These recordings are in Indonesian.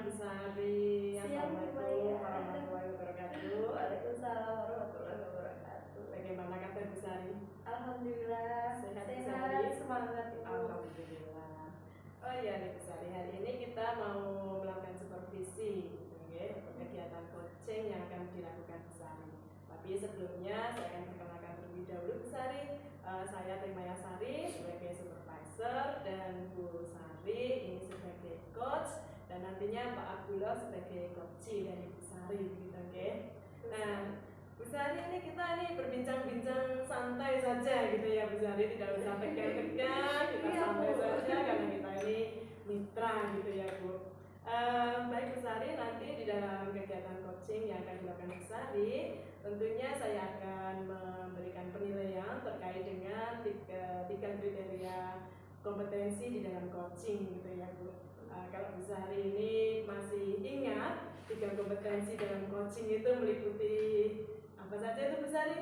Bu Sari. Assalamualaikum warahmatullahi wabarakatuh. Waalaikumsalam warahmatullahi wabarakatuh. Bagaimana kabar Bu Sari? Alhamdulillah Sehat, sehat, semangat Ibu. Alhamdulillah. Oh iya nih Bu Sari, hari ini kita mau melakukan supervisi untuk kegiatan coaching yang akan dilakukan Bu Sari. Tapi sebelumnya saya akan perkenalkan terlebih dahulu Bu Sari. Saya Timaya Sari sebagai supervisor dan Bu Sari ini sebagai coach dan nantinya Pak Abdullah sebagai coach dari Bu Sari gitu, oke. Nah, Bu Sari ini kita berbincang-bincang santai saja gitu ya Bu Sari, tidak usah tegang-tegang, kita santai saja karena kita ini mitra gitu ya Bu. Baik Bu Sari, nanti di dalam kegiatan coaching yang akan dilakukan Bu Sari, tentunya saya akan memberikan penilaian terkait dengan tiga kriteria kompetensi di dalam coaching gitu ya Bu. Kalau Bu Sari ini masih ingat, tiga kompetensi dalam coaching itu meliputi apa saja itu Bu Sari?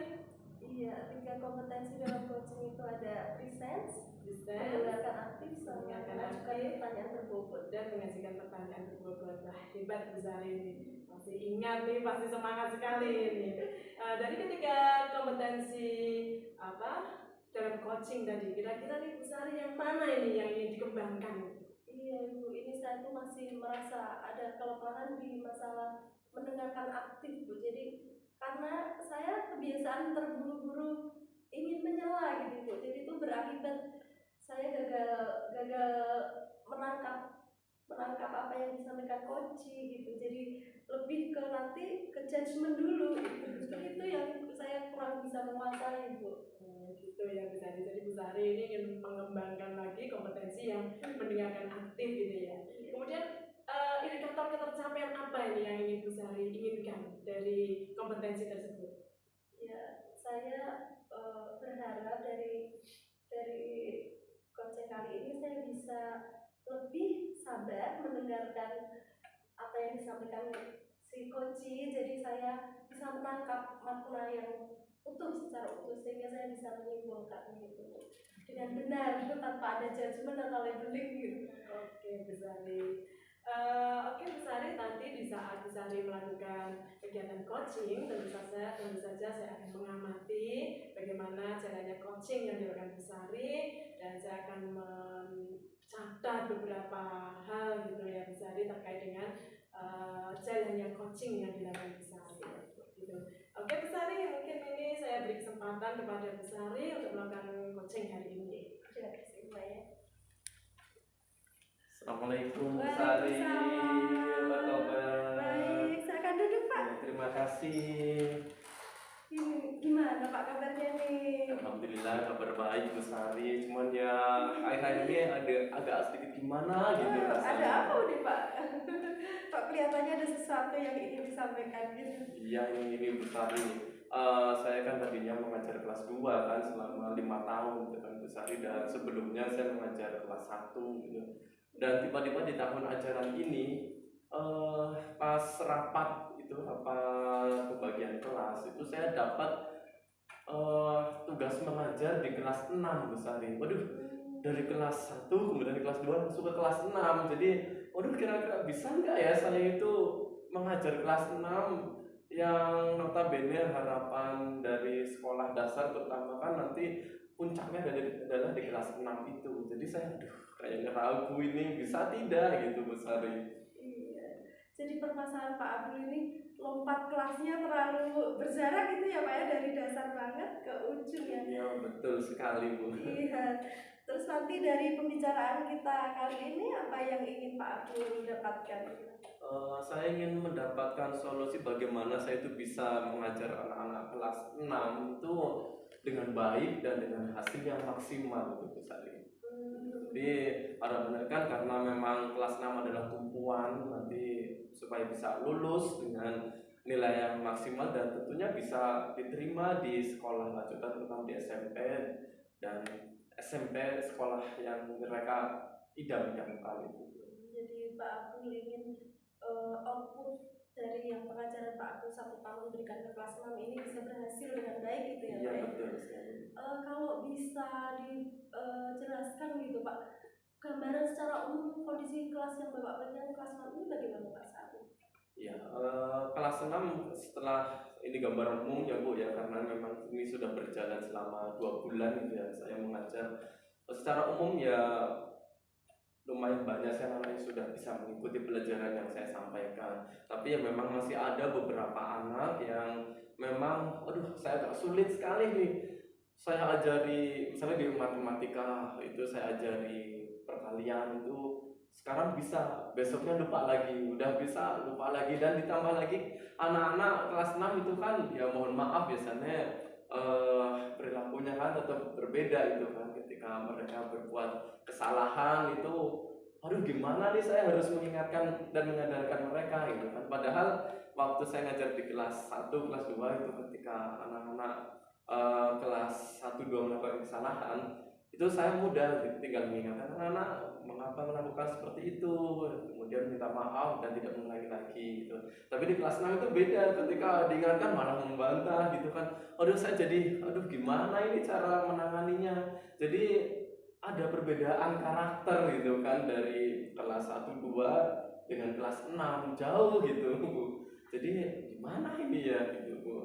Iya, tiga kompetensi dalam coaching itu ada presence, mendengarkan aktif, mengajukan pertanyaan berbobot, dan mengajukan pertanyaan berbobot. Wah, hebat Bu Sari ini, masih ingat nih, pasti semangat sekali ini. Dari ketiga kompetensi dalam coaching tadi, kira-kira nih Bu Sari yang mana ini yang ingin dikembangkan? Iya Ibu, ini saya tuh masih merasa ada kelemahan di masalah mendengarkan aktif Bu. Jadi karena saya kebiasaan terburu-buru ingin menyela gitu Bu. Jadi itu berakibat saya gagal menangkap apa yang disampaikan coach gitu. Jadi lebih ke nanti ke judgement dulu gitu. Justru itu yang saya kurang bisa menguasai Bu. Gitu ya Bu Sari. Jadi Bu Sari ini ingin mengembangkan lagi kompetensi yang mendengarkan aktif gitu ya. Kemudian indikator ketercapaian apa ini yang ingin Bu Sari inginkan dari kompetensi tersebut? Ya, saya berharap dari coaching kali ini saya bisa lebih sabar mendengarkan apa yang disampaikan si coach. Jadi saya bisa menangkap makna yang utuh secara utuh sehingga saya bisa menyimpulkan gitu dengan benar tanpa ada judgement atau labeling gitu. Oke Bu Sari. Oke Bu Sari, nanti di saat Bu Sari melakukan kegiatan coaching, tentu saja saya akan mengamati bagaimana caranya coaching yang dilakukan Bu Sari, dan saya akan mencatat beberapa hal gitu ya Bu Sari terkait dengan jalannya coaching yang dilakukan Bu Sari. Gitu. Oke Bu Sari, mungkin ini saya beri kesempatan kepada Bu Sari untuk melakukan coaching hari ini. Terima kasih Mbak ya. Assalamualaikum Bu Sari, apa kabar? Baik, silakan duduk Pak. Ya, terima kasih. Gimana Pak kabarnya nih? Alhamdulillah kabar baik Bu Sari, cuman ya akhir-akhir ini ada agak sedikit gimana gitu rasanya. Ada apa udah Pak? Pak kelihatannya ada sesuatu yang ingin disampaikan gitu. Iya ini Bu Sari. Saya kan tadinya mengajar kelas 2 kan selama 5 tahun gitu kan Bu Sari, dan sebelumnya saya mengajar kelas 1 gitu. Dan tiba-tiba di tahun ajaran ini pas rapat pembagian kelas itu saya dapat tugas mengajar di kelas 6 Bu Sari. Waduh, dari kelas 1 kemudian di kelas 2 masuk ke kelas 6. Jadi waduh, kira-kira bisa nggak ya saya itu mengajar kelas 6 yang notabene harapan dari sekolah dasar terutama kan nanti puncaknya adalah di kelas 6 itu. Jadi saya kayaknya ragu ini bisa tidak gitu Bu Sari. Iya. Jadi permasalahan Pak Abdul ini lompat kelasnya terlalu berjarak gitu ya Pak ya, dari dasar banget ke ujung ya. Iya betul sekali Bu. Iya. Terus nanti dari pembicaraan kita kali ini apa yang ingin Pak Abdul dapatkan? Saya ingin mendapatkan solusi bagaimana saya itu bisa mengajar anak-anak kelas 6 itu dengan baik dan dengan hasil yang maksimal gitu Bu Sari. Jadi harapannya kan karena memang kelas 6 adalah tumpuan nanti supaya bisa lulus dengan nilai yang maksimal dan tentunya bisa diterima di sekolah lanjutan terutama di SMP dan SMP sekolah yang mereka idam-idam kali itu. Jadi Pak Abdul ingin output dari yang pengajaran Pak Abdul 1 tahun berikan ke kelas 6 ini bisa berhasil dengan baik gitu ya Pak. Iya betul sekali. Kalau bisa dijelaskan gitu Pak, gambaran secara umum kondisi kelas yang Bapak pegang kelas 6 ini bagaimana Pak? kelas 6 setelah ini gambaran umum ya Bu ya, karena memang ini sudah berjalan selama 2 bulan gitu ya saya mengajar. Secara umum ya lumayan banyak sih anak yang sudah bisa mengikuti pelajaran yang saya sampaikan. Tapi ya memang masih ada beberapa anak yang memang, aduh saya agak sulit sekali nih. Saya ajari, misalnya di matematika itu saya ajari perkalian itu sekarang bisa, besoknya lupa lagi, udah bisa lupa lagi, dan ditambah lagi anak-anak kelas 6 itu kan ya mohon maaf biasanya perilakunya kan tetap berbeda itu kan ketika mereka berbuat kesalahan itu, aduh gimana nih saya harus mengingatkan dan menyadarkan mereka gitu kan. Padahal waktu saya ngajar di kelas 1, kelas 2 itu ketika anak-anak kelas 1, 2 melakukan kesalahan itu saya mudah tinggal mengingatkan anak-anak mengapa melakukan seperti itu, kemudian minta maaf dan tidak mengulangi lagi gitu. Tapi di kelas 6 itu beda, ketika diingatkan malah membantah gitu kan. Aduh saya jadi aduh gimana ini cara menanganinya. Jadi ada perbedaan karakter gitu kan dari kelas 1, 2 dengan kelas 6 jauh gitu. Jadi gimana ini ya gitu Bu.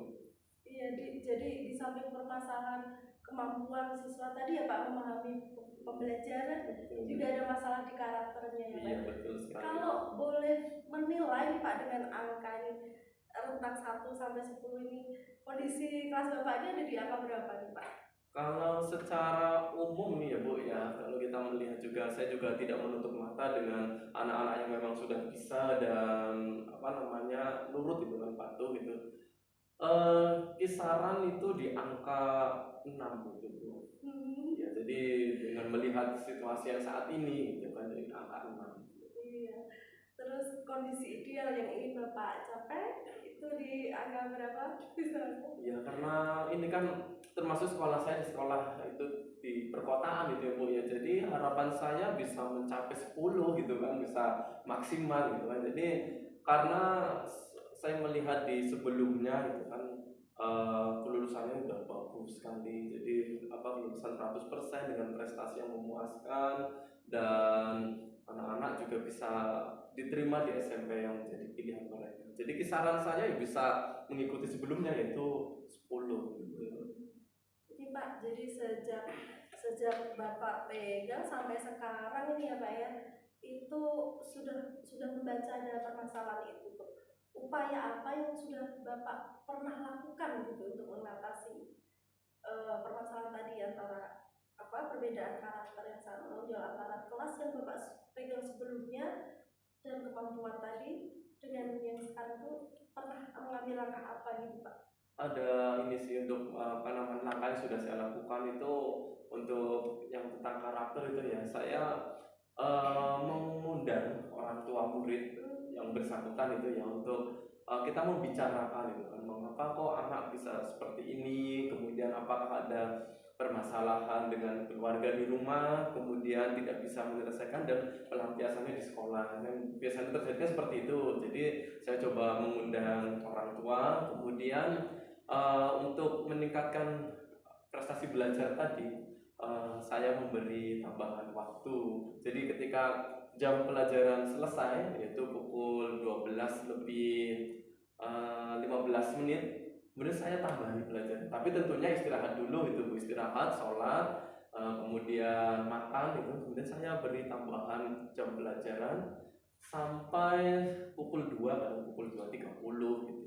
Iya, jadi di samping permasalahan kemampuan siswa tadi ya Pak memahami pembelajaran, juga ada masalah di karakternya ya Pak. Iya betul sekali. Kalau boleh menilai Pak dengan angka ini, rentang 1 sampai 10 ini, kondisi kelas Bapak ini ada di angka berapa nih Pak? Kalau secara umum nih ya Bu ya, kalau kita melihat juga, saya juga tidak menutup mata dengan anak-anak yang memang sudah bisa dan nurut gitu kan, patuh gitu. Kisaran itu di angka 6 gitu Bu. Ya, jadi dengan melihat situasi yang saat ini gitu kan, dari angka 6. Iya. Terus kondisi ideal yang ingin Bapak capai itu di angka berapa? Ya karena ini kan termasuk sekolah saya di sekolah itu di perkotaan gitu ya Bu ya. Jadi harapan saya bisa mencapai 10 gitu kan, bisa maksimal gitu kan. Jadi karena saya melihat di sebelumnya gitu kan kelulusannya udah bagus sekali. Jadi kelulusan 100% dengan prestasi yang memuaskan, dan anak-anak juga bisa diterima di SMP yang menjadi pilihan mereka. Jadi kisaran saya ya bisa mengikuti sebelumnya yaitu 10 gitu. Ini Pak, jadi sejak Bapak pegang sampai sekarang ini ya Pak ya, itu sudah membaca ada permasalahan itu tuh. Upaya apa yang sudah Bapak pernah lakukan gitu untuk mengatasi permasalahan tadi antara perbedaan karakter yang sangat menonjol antara kelas yang Bapak pegang sebelumnya dan kemampuan tadi dengan yang sekarang itu, pernah mengambil langkah apa gitu Pak? Ada ini sih untuk langkah yang sudah saya lakukan itu untuk yang tentang karakter itu ya, saya mengundang orang tua murid yang bersangkutan itu ya untuk kita membicarakan itu kan, mengapa kok anak bisa seperti ini, kemudian apakah ada permasalahan dengan keluarga di rumah, kemudian tidak bisa menyelesaikan, dan pelampiasannya di sekolah. Dan biasanya terjadi seperti itu. Jadi saya coba mengundang orang tua, kemudian untuk meningkatkan prestasi belajar tadi, saya memberi tambahan waktu. Jadi ketika jam pelajaran selesai, yaitu pukul 12 lebih 15 menit, kemudian saya tambahin pelajaran. Tapi tentunya istirahat dulu itu Bu, istirahat, sholat, kemudian makan itu, kemudian saya beri tambahan jam pelajaran sampai pukul 2 atau pukul 2.30 gitu.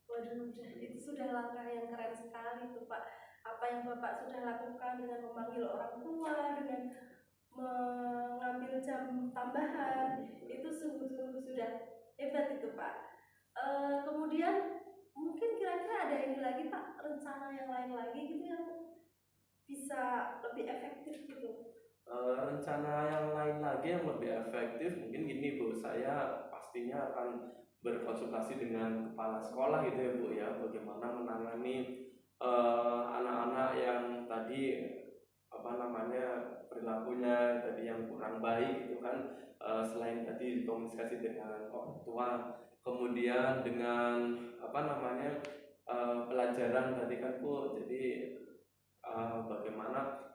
Waduh, itu sudah langkah yang keren sekali tuh Pak. Apa yang Bapak sudah lakukan dengan memanggil orang tua, dengan mengambil jam tambahan, itu sungguh-sungguh sudah hebat itu Pak. Kemudian mungkin kira-kira ada ini lagi Pak, rencana yang lain lagi gitu yang bisa lebih efektif gitu? Rencana yang lain lagi yang lebih efektif mungkin gini Bu, saya pastinya akan berkonsultasi dengan kepala sekolah gitu ya Bu ya, bagaimana menangani anak-anak yang tadi perilakunya tadi yang kurang baik itu kan. Selain tadi komunikasi dengan orang tua, kemudian dengan pelajaran tadi kan Bu. Jadi bagaimana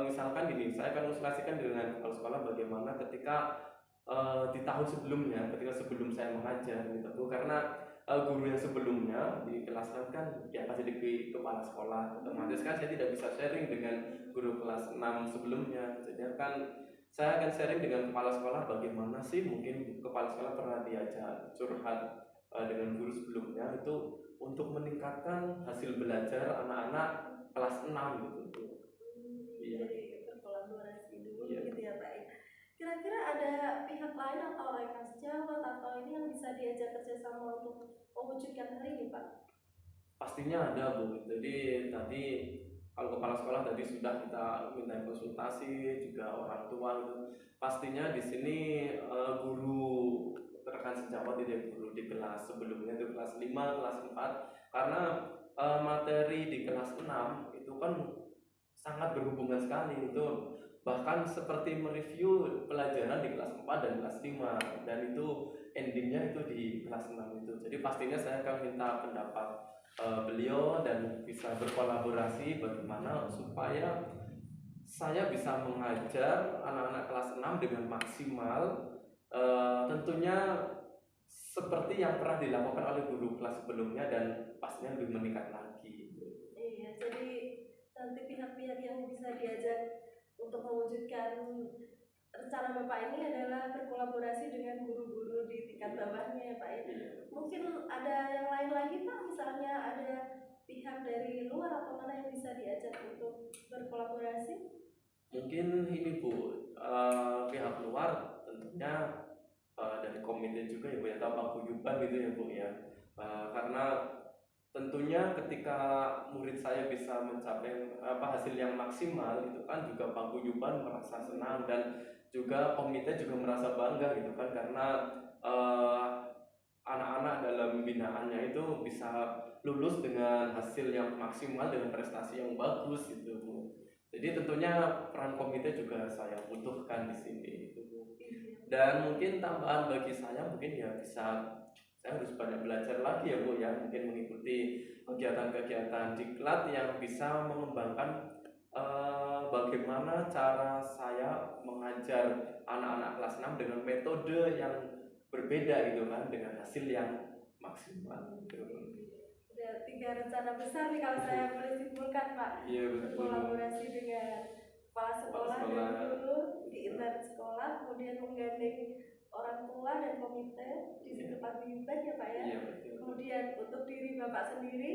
misalkan gini, saya akan konsultasikan dengan kepala sekolah bagaimana ketika di tahun sebelumnya ketika sebelum saya mengajar gitu Bu, karena guru yang sebelumnya di kelas 6 kan ya masih di kepala sekolah, otomatis kan saya tidak bisa sharing dengan guru kelas 6 sebelumnya. Jadi kan saya akan sharing dengan kepala sekolah bagaimana sih mungkin kepala sekolah pernah diajak curhat dengan guru sebelumnya itu untuk meningkatkan hasil belajar anak-anak kelas 6 gitu Bu. Iya. Jadi berkolaborasi dulu Iya. gitu ya Pak ya. Kira-kira ada pihak lain atau rekan sejawat atau ini yang bisa diajak kerjasama untuk mewujudkan hal ini Pak? Pastinya ada Bu. Jadi tadi kalau kepala sekolah tadi sudah kita minta konsultasi juga orang tua gitu. Pastinya di sini guru rekan sejawat itu guru di kelas sebelumnya itu kelas 5, kelas 4 karena materi di kelas 6 itu kan sangat berhubungan sekali itu, bahkan seperti mereview pelajaran di kelas 4 dan kelas 5 dan itu endingnya itu di kelas 6 itu. Jadi pastinya saya akan minta pendapat beliau dan bisa berkolaborasi bagaimana supaya saya bisa mengajar anak-anak kelas 6 dengan maksimal, tentunya seperti yang pernah dilakukan oleh guru kelas sebelumnya dan pastinya lebih meningkat lagi. Iya, jadi nanti pihak-pihak yang bisa diajak untuk mewujudkan rencana Bapak ini adalah berkolaborasi dengan guru-guru di tingkat bawahnya ya Pak ya. Mungkin ada yang lain lagi Pak, misalnya ada pihak dari luar atau mana yang bisa diajak untuk berkolaborasi? Mungkin ini Bu, pihak luar tentunya dari komite juga ya Bu ya, atau paguyuban gitu ya Bu ya. Karena tentunya ketika murid saya bisa mencapai hasil yang maksimal itu kan juga paguyuban merasa senang dan juga komite juga merasa bangga gitu kan, karena anak-anak dalam binaannya itu bisa lulus dengan hasil yang maksimal dengan prestasi yang bagus gitu Bu. Jadi tentunya peran komite juga saya butuhkan di sini gitu Bu. Dan mungkin tambahan bagi saya mungkin ya bisa saya harus banyak belajar lagi ya Bu ya, mungkin mengikuti kegiatan-kegiatan diklat yang bisa mengembangkan bagaimana cara saya mengajar anak-anak kelas 6 dengan metode yang berbeda gitu kan, dengan hasil yang maksimal gitu. Ada 3 rencana besar nih kalau saya boleh simpulkan Pak. Iya betul. Berkolaborasi dengan kepala sekolah dan guru di internal sekolah, kemudian menggandeng orang tua dan komite di situ paguyuban ya Pak ya. Iya betul. Kemudian untuk diri Bapak sendiri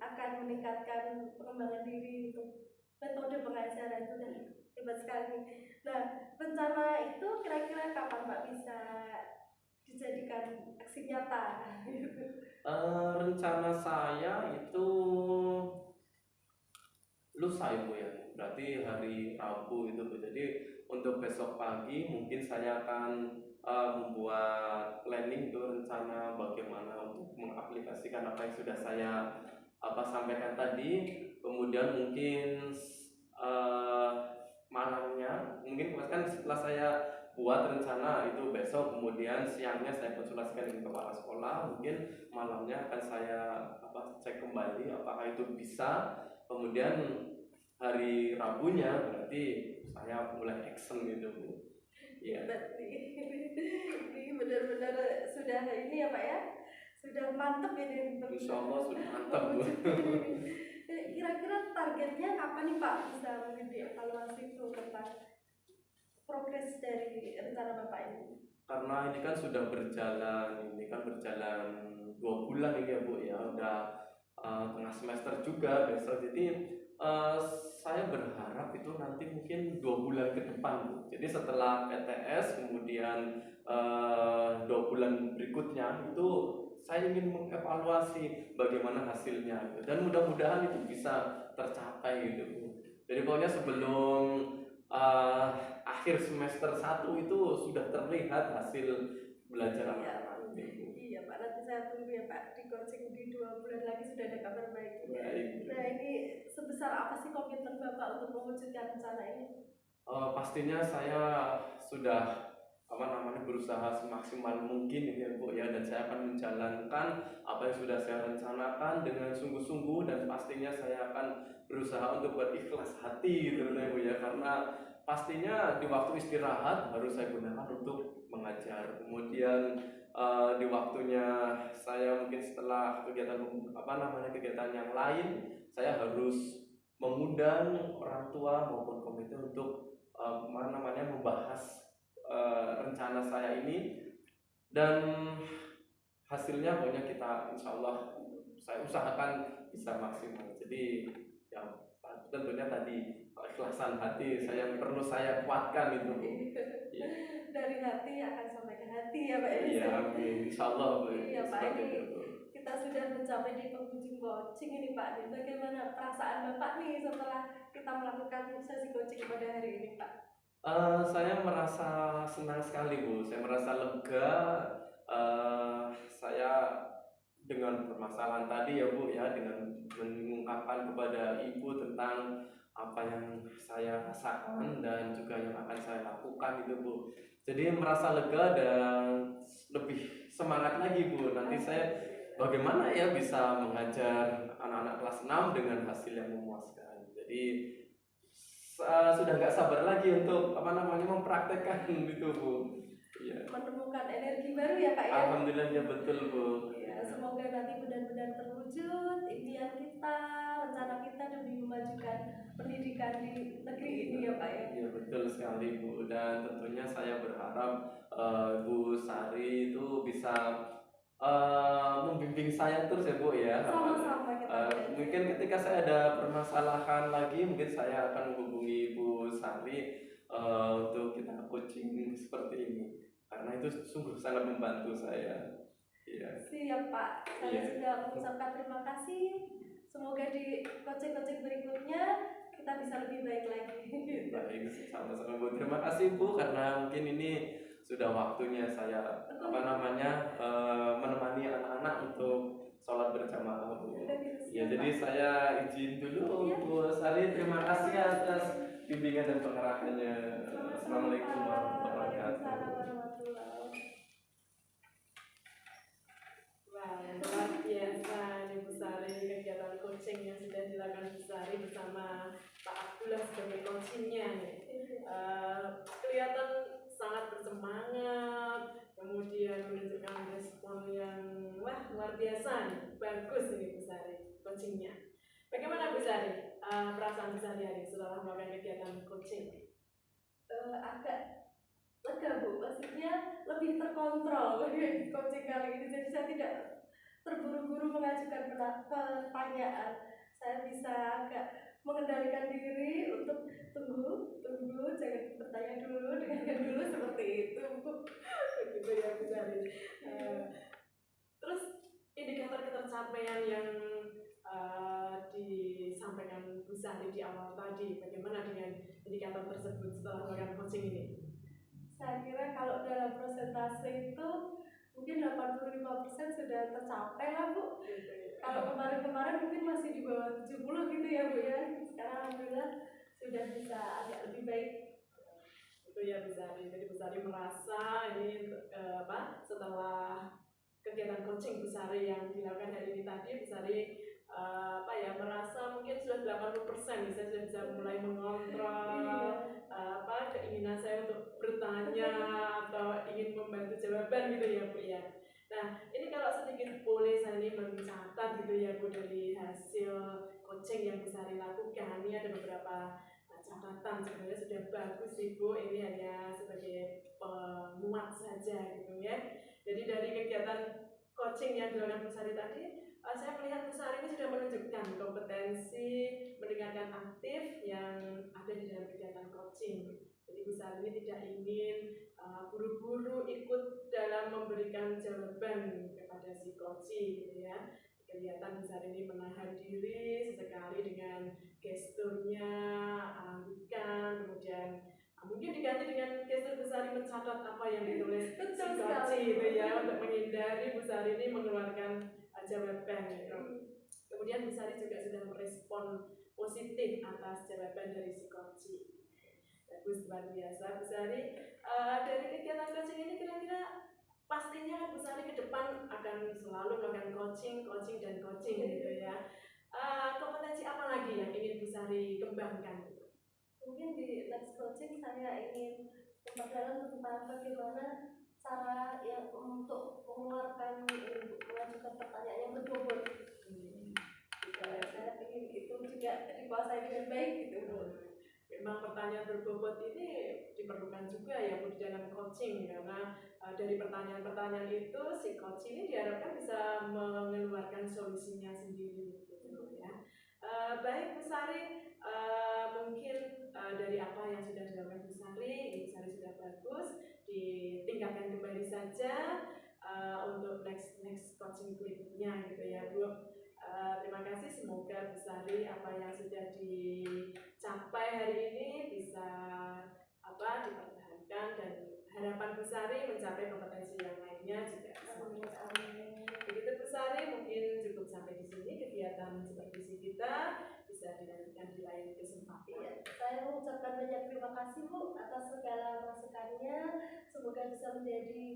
akan meningkatkan pengembangan diri untuk metode pengajaran itu dan hebat sekali. Nah, rencana itu kira-kira kapan Pak bisa dijadikan aksi nyata? Rencana saya itu lusa ya Bu ya, berarti hari Rabu itu Bu. Jadi untuk besok pagi mungkin saya akan membuat planning itu, rencana bagaimana untuk mengaplikasikan apa yang sudah saya sampaikan tadi. Kemudian mungkin malamnya mungkin kan setelah saya buat rencana itu besok, kemudian siangnya saya konsultasikan dengan kepala sekolah, mungkin malamnya akan saya cek kembali apakah itu bisa. Kemudian hari Rabunya berarti saya mulai action gitu Bu. Iya. Ini benar-benar sudah ini ya Pak ya, sudah mantap ini untuk Insya Allah sudah mantap Bu. Kira-kira targetnya kapan nih Pak bisa mungkin dievaluasi itu tentang progres dari rencana Bapak ini? Karena ini kan sudah berjalan, 2 bulan ini ya Bu ya, udah tengah semester juga besok. Jadi saya berharap itu nanti mungkin 2 bulan ke depan Bu. Jadi setelah PTS kemudian 2 bulan berikutnya itu saya ingin mengevaluasi bagaimana hasilnya gitu. Dan mudah-mudahan itu bisa tercapai gitu Bu. Jadi pokoknya sebelum akhir semester 1 itu sudah terlihat hasil belajar anak-anak ini. Iya Pak, nanti saya tunggu ya Pak di coaching di 2 bulan lagi sudah ada kabar baik. Nah ini sebesar apa sih komitmen Bapak untuk mewujudkan rencana ini? Pastinya saya sudah berusaha semaksimal mungkin ini ya Bu ya, dan saya akan menjalankan apa yang sudah saya rencanakan dengan sungguh-sungguh, dan pastinya saya akan berusaha untuk berikhlas hati gitu ya Bu ya, karena pastinya di waktu istirahat harus saya gunakan untuk mengajar. Kemudian di waktunya saya mungkin setelah kegiatan kegiatan yang lain, saya harus mengundang orang tua maupun komite untuk membahas rencana saya ini, dan hasilnya pokoknya kita insya Allah saya usahakan bisa maksimal. Jadi ya tentunya tadi keikhlasan hati perlu saya kuatkan itu. Ya. Dari hati akan sampai ke hati ya Pak ya. Iya, amin. Insya Allah. Iya Pak, ini kita sudah mencapai di penghujung coaching ini Pak. Bagaimana perasaan Bapak nih setelah kita melakukan sesi coaching pada hari ini Pak? Saya merasa senang sekali Bu. Saya merasa lega. Saya dengan permasalahan tadi ya Bu ya, dengan mengungkapkan kepada Ibu tentang apa yang saya rasakan dan juga yang akan saya lakukan itu Bu. Jadi merasa lega dan lebih semangat lagi Bu. Nanti saya bagaimana ya bisa mengajar anak-anak kelas 6 dengan hasil yang memuaskan. Jadi sudah nggak sabar lagi untuk mempraktekkan gitu Bu. Ya. Menemukan energi baru ya Pak ya. Alhamdulillah ya, betul Bu. Ya, semoga nanti benar-benar terwujud impian kita, rencana kita demi memajukan pendidikan di negeri ini ya Pak ya. Iya betul sekali Bu, dan tentunya saya berharap Bu Sari itu bisa membimbing saya terus ya Bu ya. Sama-sama kita. Mungkin ketika saya ada permasalahan lagi, mungkin saya akan menghubungi Bu Sari untuk kita coaching seperti ini, karena itu sungguh sangat membantu saya. Iya. Siap Pak, saya Iya. sudah mengucapkan terima kasih. Semoga di coaching-coaching berikutnya kita bisa lebih baik lagi. Baik, sama-sama Bu. Terima kasih Bu, karena mungkin ini sudah waktunya saya menemani anak-anak untuk sholat berjamaah Bu. Ya, jadi saya izin dulu Bu Sari. Terima kasih atas bimbingan dan pengarahannya. Assalamualaikum warahmatullahi wabarakatuh. Wah, luar biasa nih Bu Sari, kegiatan coaching yang sudah dilakukan Bu Sari bersama Pak Abdullah sebagai coachingnya nih. Kelihatan sangat bersemangat, kemudian menunjukkan respon yang luar biasa nih. Bagus ini Bu Sari coachingnya. Bagaimana Bu Sari perasaan Bu Sari hari setelah melakukan kegiatan coaching? Agak lega Bu, maksudnya lebih terkontrol coaching kali ini, jadi saya tidak terburu-buru mengajukan pertanyaan. Saya bisa agak mengendalikan diri untuk tunggu, jangan bertanya dulu, dengarkan dulu, seperti itu Bu. Begitu ya Bu Sari. Terus indikator ketercapaian yang disampaikan Bu Sari di awal tadi, bagaimana dengan indikator tersebut setelah melakukan coaching ini? Saya kira kalau dalam persentase itu mungkin 85% sudah tercapai lah Bu. Kalau kemarin-kemarin mungkin masih di bawah 70 gitu ya Bu ya. Sekarang alhamdulillah sudah bisa agak lebih baik. Itu ya Bu Sari. Jadi Bu Sari merasa ini setelah kegiatan coaching Bu Sari yang dilakukan hari ini tadi, Bu Sari merasa mungkin sudah 80%, saya sudah bisa mulai mengontrol keinginan saya untuk bertanya atau ingin membantu jawaban gitu ya Bu ya. Nah ini kalau sedikit boleh saya ini mencatat gitu ya Bu, dari hasil coaching yang Bu Sari lakukan, ini ada beberapa catatan. Sebenarnya sudah bagus sih Bu, ini hanya sebagai penguat saja gitu ya. Jadi dari kegiatan coaching yang dilakukan Bu Sari tadi, saya melihat Bu Sari ini sudah menunjukkan kompetensi mendengarkan aktif yang ada di dalam kegiatan coaching. Jadi Bu Sari ini tidak ingin buru-buru ikut dalam memberikan jawaban kepada si coaching gitu ya. Kelihatan Bu Sari ini menahan diri sesekali dengan gesturnya, anggukan, kemudian mungkin diganti dengan gestur Bu Sari mencatat apa yang ditulis si coaching itu ya, untuk menghindari Bu Sari ini mengeluarkan jawaban gitu. Kemudian Bu Sari juga sudah merespon positif atas jawaban dari si coaching. Bagus, luar biasa Bu Sari. Dari kegiatan coaching ini kira-kira pastinya kan Bu Sari ke depan akan selalu melakukan coaching gitu ya. Kompetensi apa lagi yang ingin Bu Sari kembangkan? mungkin di next coaching saya ingin memperdalam tentang bagaimana cara yang untuk mengeluarkan mengajukan pertanyaan yang berbobot. Saya ingin itu juga dikuasai dengan baik gitu. Memang pertanyaan berbobot ini diperlukan juga ya Bu di dalam coaching, karena dari pertanyaan-pertanyaan itu si coach ini diharapkan bisa mengeluarkan solusinya sendiri gitu ya. Baik Bu Sari, mungkin dari apa yang sudah dilakukan Bu Sari, Ibu Sari sudah bagus, ditingkatkan kembali saja untuk next coaching berikutnya gitu ya Bu. Terima kasih, semoga Bu Sari apa yang sudah dicapai hari ini bisa dipertahankan, dan harapan Bu Sari mencapai kompetensi yang lainnya juga. Begitu Bu Sari, mungkin cukup sampai di sini kegiatan supervisi kita, bisa dilanjutkan di lain kesempatan. Iya, saya mengucapkan banyak terima kasih Bu atas segala masukannya. Semoga bisa menjadi